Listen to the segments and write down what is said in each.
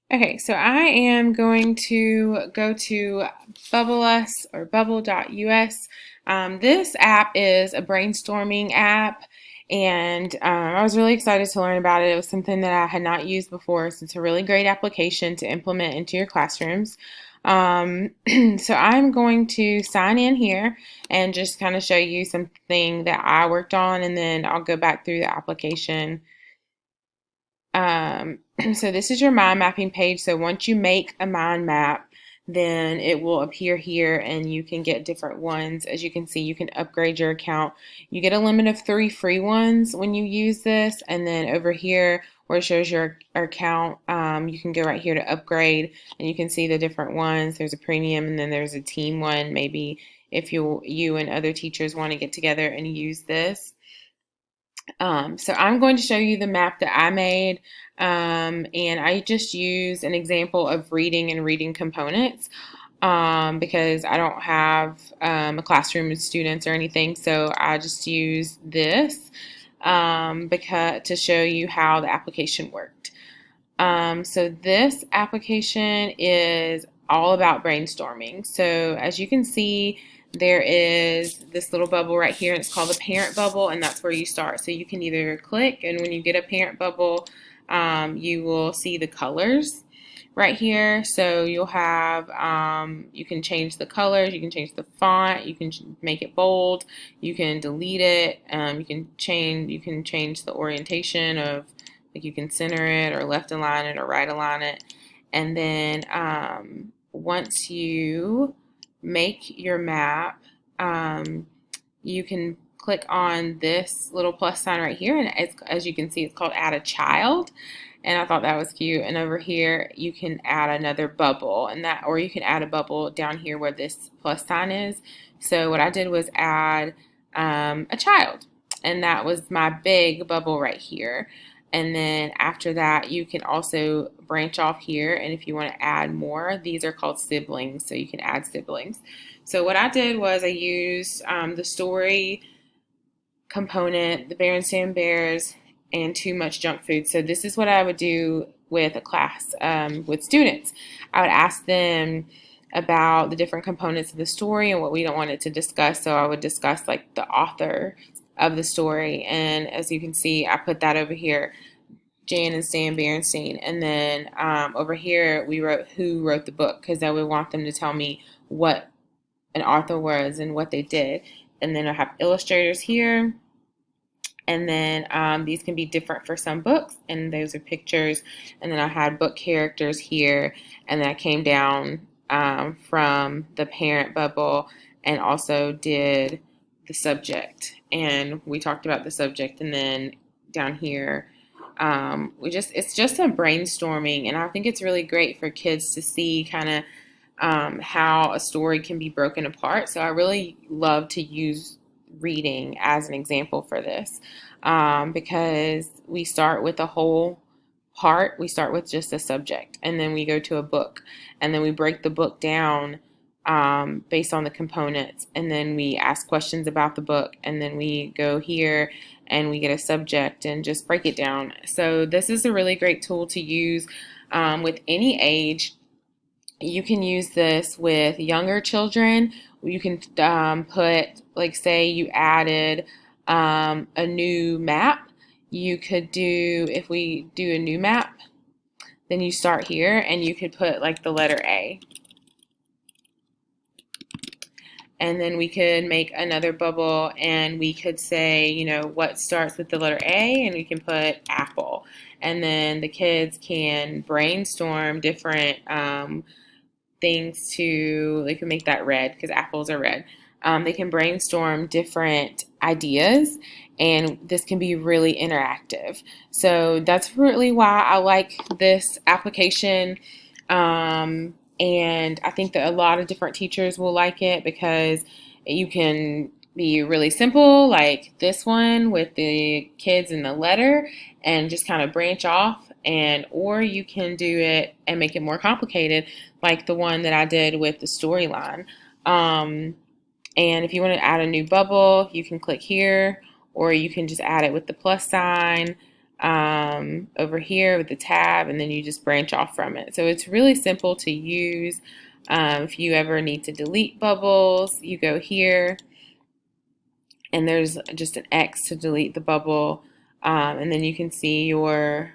Okay, so I am going to go to Bubble.us or Bubble.us. This app is a brainstorming app, and I was really excited to learn about it. It was something that I had not used before, so it's a really great application to implement into your classrooms. Um, so I'm going to sign in here and just kind of show you something that I worked on, and then I'll go back through the application. um, so this is your mind mapping page. So once you make a mind map, then it will appear here and you can get different ones. As you can see, you can upgrade your account. You get a limit of 3 free ones when you use this. And then over here where it shows your account, you can go right here to upgrade and you can see the different ones. There's a premium and then there's a team one, maybe if you and other teachers want to get together and use this. So I'm going to show you the map that I made, and I just use an example of reading and reading components because I don't have a classroom with students or anything, so I just use this because to show you how the application worked. So this application is all about brainstorming. So as you can see, there is this little bubble right here, and it's called the parent bubble, and that's where you start. So you can either click, and when you get a parent bubble, you will see the colors right here. So you'll have, you can change the colors, you can change the font, you can make it bold, you can delete it, you can change the orientation of, like you can center it or left align it or right align it. And then once you make your map, you can click on this little plus sign right here, and as you can see, it's called add a child, and I thought that was cute. And over here you can add another bubble, and that, or you can add a bubble down here where this plus sign is. So what I did was add a child, and that was my big bubble right here. And then after that, you can also branch off here, and if you want to add more, these are called siblings, so you can add siblings. So what I did was I used the story component, the Berenstain Bears, and Too Much Junk Food. So this is what I would do with a class with students. I would ask them about the different components of the story and what we don't want it to discuss. So I would discuss like the author of the story, and as you can see, I put that over here, Jan and Stan Berenstain. And then over here, we wrote who wrote the book because I would want them to tell me what an author was and what they did. And then I have illustrators here. And then these can be different for some books, and those are pictures. And then I had book characters here, and then I came down from the parent bubble and also did the subject. And we talked about the subject, and then down here, it's just a brainstorming, and I think it's really great for kids to see kind of how a story can be broken apart. So I really love to use reading as an example for this because we start with a whole part. We start with just a subject, and then we go to a book, and then we break the book down based on the components, and then we ask questions about the book, and then we go here and we get a subject and just break it down. So this is a really great tool to use with any age. You can use this with younger children. You can put, like, say you added a new map. You could do, if we do a new map, then you start here and you could put like the letter A. And then we could make another bubble and we could say, you know, what starts with the letter A, and we can put apple. And then the kids can brainstorm different things to, they can make that red because apples are red. They can brainstorm different ideas, and this can be really interactive. So that's really why I like this application. And I think that a lot of different teachers will like it because you can be really simple, like this one with the kids and the letter, and just kind of branch off, and or you can do it and make it more complicated, like the one that I did with the storyline. Um, and if you want to add a new bubble, you can click here, or you can just add it with the plus sign. over here with the tab, and then you just branch off from it. So it's really simple to use. If you ever need to delete bubbles, you go here and there's just an X to delete the bubble. And then you can see your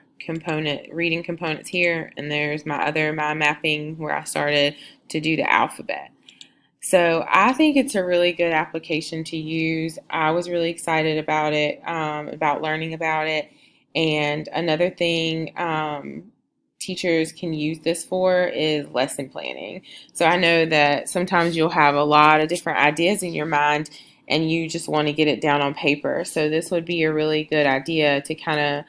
reading components here, and there's my other mind mapping where I started to do the alphabet. So I think it's a really good application to use. I was really excited about it, about learning about it. And another thing teachers can use this for is lesson planning. So I know that sometimes you'll have a lot of different ideas in your mind and you just want to get it down on paper. So this would be a really good idea to kind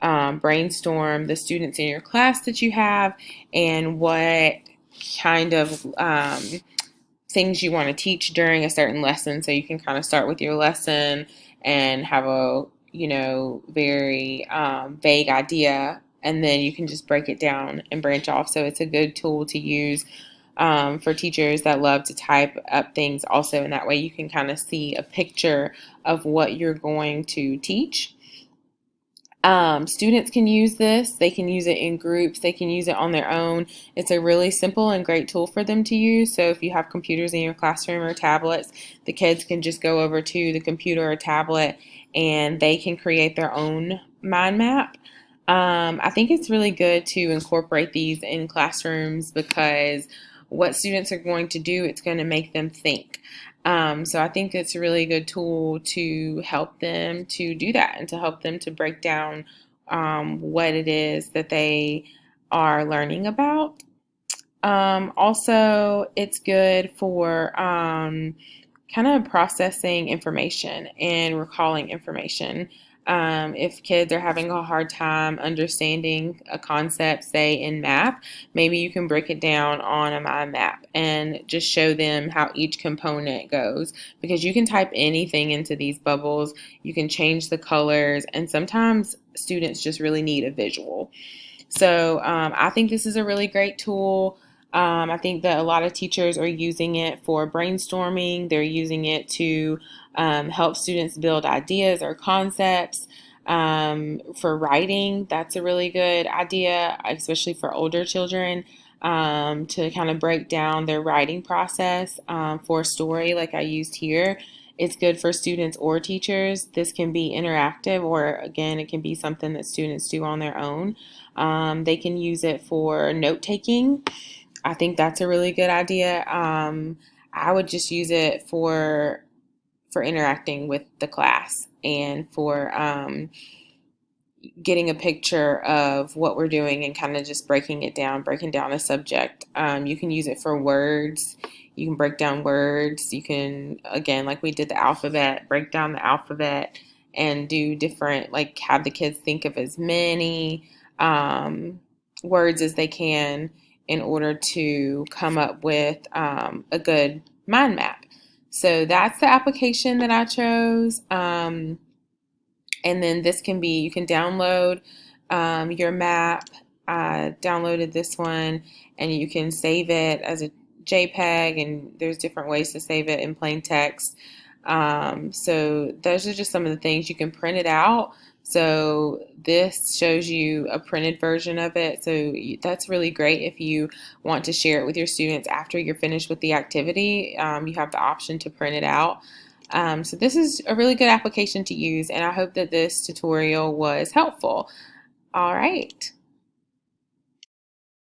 of brainstorm the students in your class that you have and what kind of things you want to teach during a certain lesson. So you can kind of start with your lesson and have a very vague idea, and then you can just break it down and branch off. So it's a good tool to use for teachers that love to type up things also, and that way you can kind of see a picture of what you're going to teach. Students can use this. They can use it in groups. They can use it on their own. It's a really simple and great tool for them to use. So if you have computers in your classroom or tablets, the kids can just go over to the computer or tablet and they can create their own mind map. I think it's really good to incorporate these in classrooms because what students are going to do, it's going to make them think. So I think it's a really good tool to help them to do that and to help them to break down what it is that they are learning about. Also, it's good for kind of processing information and recalling information. If kids are having a hard time understanding a concept, say in math, maybe you can break it down on a mind map and just show them how each component goes, because you can type anything into these bubbles, you can change the colors, and sometimes students just really need a visual. So I think this is a really great tool. I think that a lot of teachers are using it for brainstorming. They're using it to help students build ideas or concepts. For writing, that's a really good idea, especially for older children, to kind of break down their writing process for a story like I used here. It's good for students or teachers. This can be interactive, or again, it can be something that students do on their own. They can use it for note taking. I think that's a really good idea. I would just use it for interacting with the class and for getting a picture of what we're doing and kind of just breaking down a subject. You can use it for words. You can break down words. You can, again, like we did the alphabet, break down the alphabet and do different, like have the kids think of as many words as they can in order to come up with a good mind map. So that's the application that I chose. And then this can be, you can download your map. I downloaded this one and you can save it as a JPEG, and there's different ways to save it in plain text. So those are just some of the things. You can print it out. So this shows you a printed version of it. So that's really great if you want to share it with your students after you're finished with the activity. You have the option to print it out. So this is a really good application to use, and I hope that this tutorial was helpful. All right.